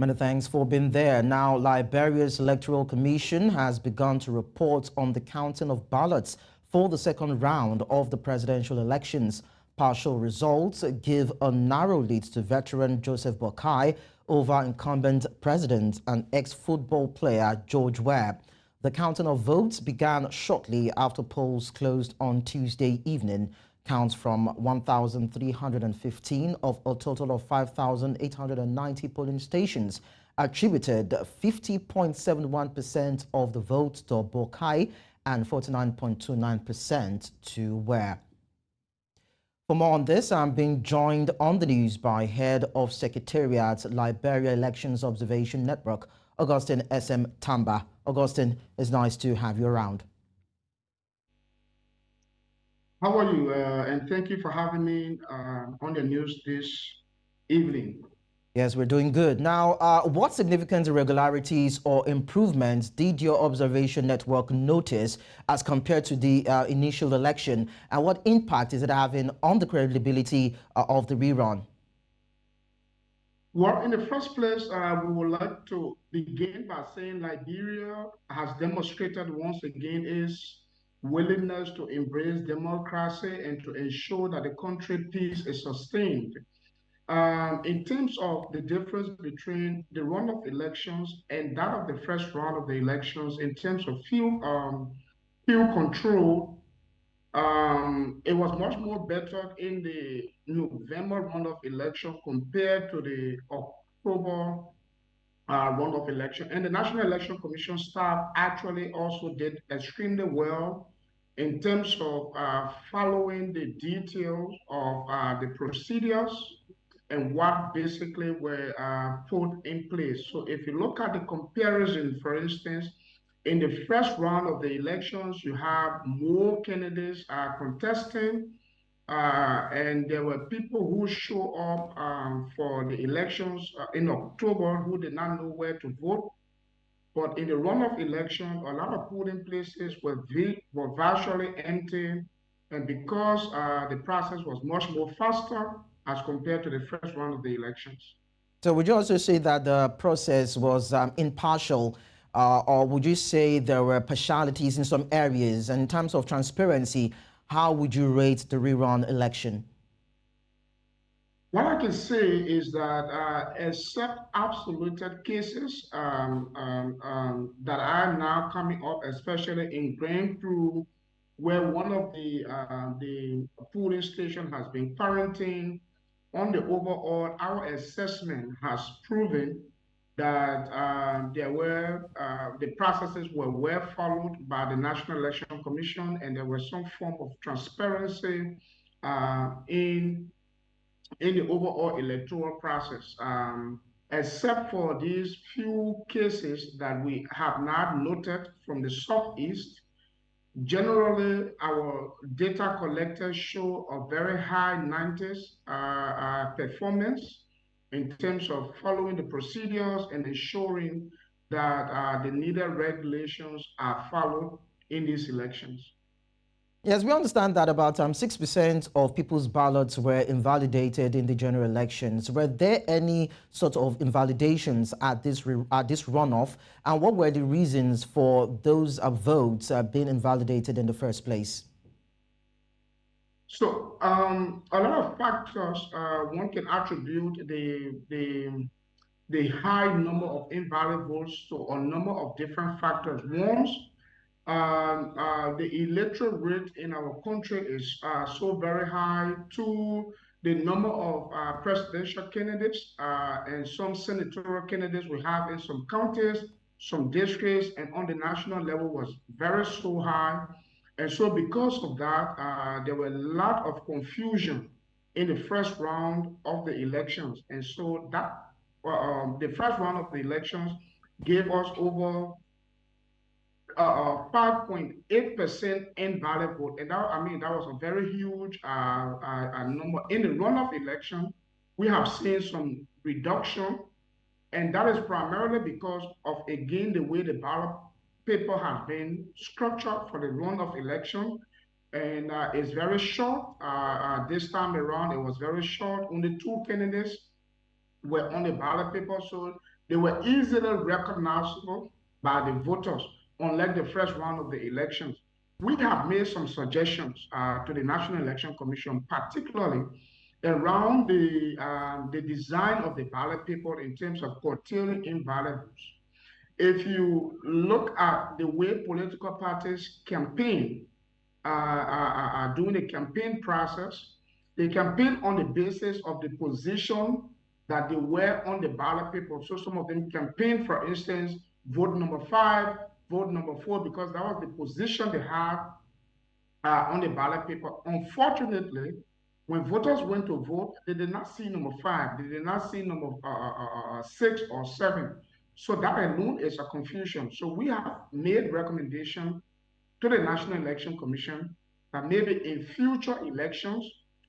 Many thanks for being there. Now, Liberia's Electoral Commission has begun to report on the counting of ballots for the second round of the presidential elections. Partial results give a narrow lead to veteran Joseph Boakai over incumbent president and ex-football player George Weah. The counting of votes began shortly after polls closed on Tuesday evening. Counts from 1,315 of a total of 5,890 polling stations attributed 50.71% of the votes to Boakai and 49.29% to Weah. For more on this, I'm being joined on the news by Head of Secretariat, Liberia Elections Observation Network, Augustine SM Tamba. Augustine, it's nice to have you around. How are you? And thank you for having me on the news this evening. Yes, we're doing good. Now, what significant irregularities or improvements did your observation network notice as compared to the initial election? And what impact is it having on the credibility of the rerun? Well, in the first place, we would like to begin by saying Liberia has demonstrated once again its willingness to embrace democracy and to ensure that the country peace is sustained. In terms of the difference between the runoff elections and that of the first round of the elections, in terms of field control, it was much more better in the November runoff election compared to the October runoff election. And the National Election Commission staff actually also did extremely well in terms of following the details of the procedures and what basically were put in place. So if you look at the comparison, for instance, in the first round of the elections, you have more candidates contesting, and there were people who show up for the elections in October who did not know where to vote. But in the runoff election, a lot of polling places were virtually empty, and because the process was much more faster as compared to the first round of the elections. So would you also say that the process was impartial, or would you say there were partialities in some areas? And in terms of transparency, how would you rate the rerun election? What I can say is that except absolute cases that are now coming up, especially in Grand Prix, where one of the polling station has been quarantined, on the overall, our assessment has proven that the processes were well followed by the National Election Commission, and there was some form of transparency in the overall electoral process, except for these few cases that we have not noted from the Southeast. Generally, our data collectors show a very high 90s performance in terms of following the procedures and ensuring that the needed regulations are followed in these elections. Yes, we understand that about 6% of people's ballots were invalidated in the general elections. Were there any sort of invalidations at this runoff? And what were the reasons for those votes being invalidated in the first place? So a lot of factors one can attribute the high number of invalid votes to a number of different factors. One, the electoral rate in our country is so very high. Two, the number of presidential candidates and some senatorial candidates we have in some counties, some districts, and on the national level was very so high. And so because of that, there were a lot of confusion in the first round of the elections. And so that the first round of the elections gave us over 5.8% invalid vote. And that, I mean, that was a very huge number. In the runoff election, we have seen some reduction, and that is primarily because of, again, the way the ballot paper has been structured for the runoff election. And it's very short. This time around, it was very short. Only two candidates were on the ballot paper. So They were easily recognizable by the voters, unlike the first round of the elections. We have made some suggestions to the National Election Commission, particularly around the design of the ballot paper in terms of curtailing invalid votes. If you look at the way political parties campaign, are doing a campaign process, they campaign on the basis of the position that they were on the ballot paper. So some of them campaign, for instance, vote number 5, vote number 4, because that was the position they had on the ballot paper. Unfortunately, when voters went to vote, they did not see number 5, they did not see number 6 or 7. So that alone is a confusion. So we have made recommendation to the National Election Commission that maybe in future elections,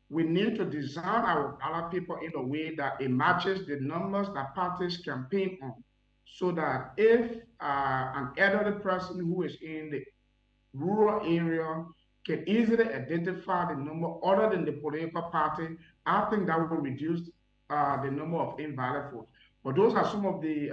we need to design our ballot paper in a way that it matches the numbers that parties campaign on. So that if an elderly person who is in the rural area can easily identify the number other than the political party, I think that will reduce the number of invalid votes. But those are some of the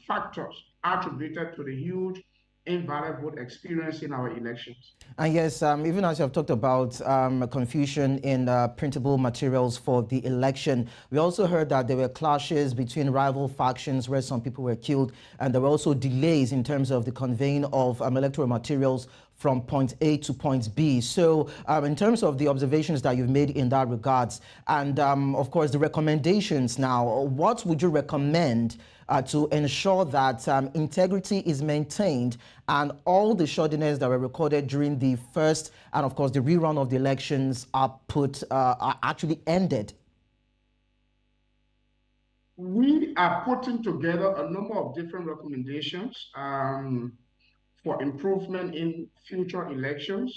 factors attributed to the huge invalid vote experience in our elections. And yes, even as you have talked about confusion in printable materials for the election, we also heard that there were clashes between rival factions where some people were killed, and there were also delays in terms of the conveying of electoral materials from point A to point B. So in terms of the observations that you've made in that regards, and of course the recommendations now, what would you recommend to ensure that integrity is maintained and all the shoddiness that were recorded during the first and of course the rerun of the elections are actually ended? We are putting together a number of different recommendations for improvement in future elections.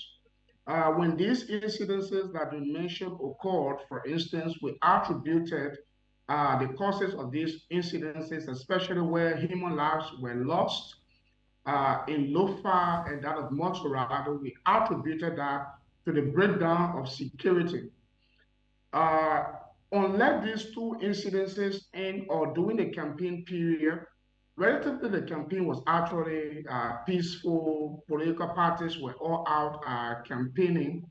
When these incidences that you mentioned occurred, for instance, we attributed the causes of these incidences, especially where human lives were lost in Lofa and that of Montserrat, we attributed that to the breakdown of security. Unlike these two incidences in or during the campaign period, relatively the campaign was actually peaceful. Political parties were all out campaigning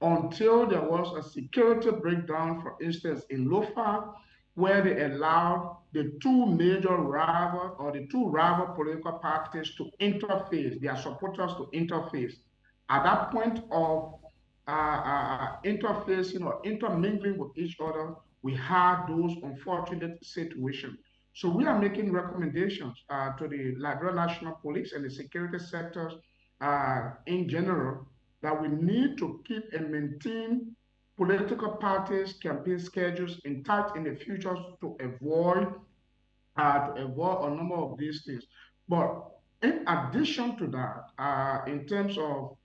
until there was a security breakdown, for instance, in Lofa, where they allowed the two major rival or the two rival political parties to interface, their supporters to interface. At that point of interfacing or intermingling with each other, we had those unfortunate situations. So we are making recommendations to the Liberia National Police and the security sectors in general that we need to keep and maintain political parties' campaign schedules intact in the future to avoid a number of these things. But in addition to that, in terms of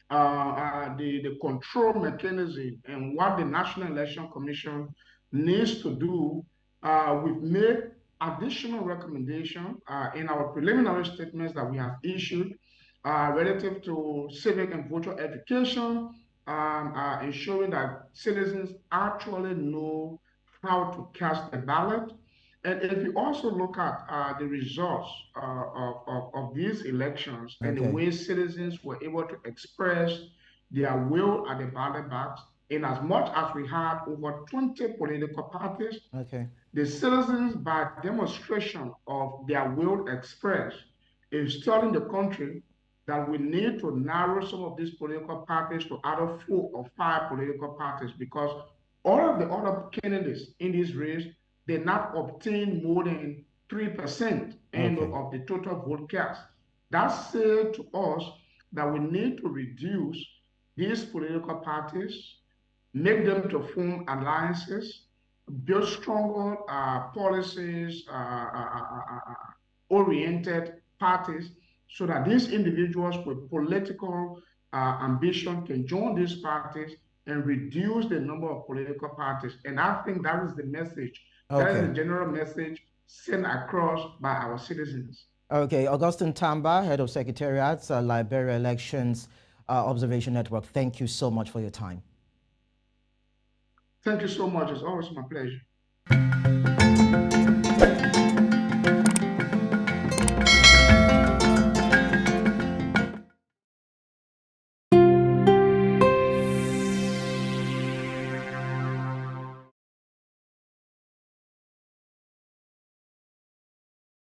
the control mechanism and what the National Election Commission needs to do, we've made additional recommendations in our preliminary statements that we have issued relative to civic and voter education, ensuring that citizens actually know how to cast a ballot. And if you also look at the results of these elections and the way citizens were able to express their will at the ballot box, in as much as we had over 20 political parties, the citizens, by demonstration of their will expressed, is telling the country that we need to narrow some of these political parties to either 4 or 5 political parties, because all of the other candidates in this race did not obtain more than 3% of the total vote cast. That said to us that we need to reduce these political parties, make them to form alliances, build stronger policies, oriented parties, so that these individuals with political ambition can join these parties and reduce the number of political parties. And I think that is the message. That is the general message sent across by our citizens. Okay, Augustine Tamba, Head of Secretariat, Liberia Elections Observation Network. Thank you so much for your time. Thank you so much. It's always my pleasure.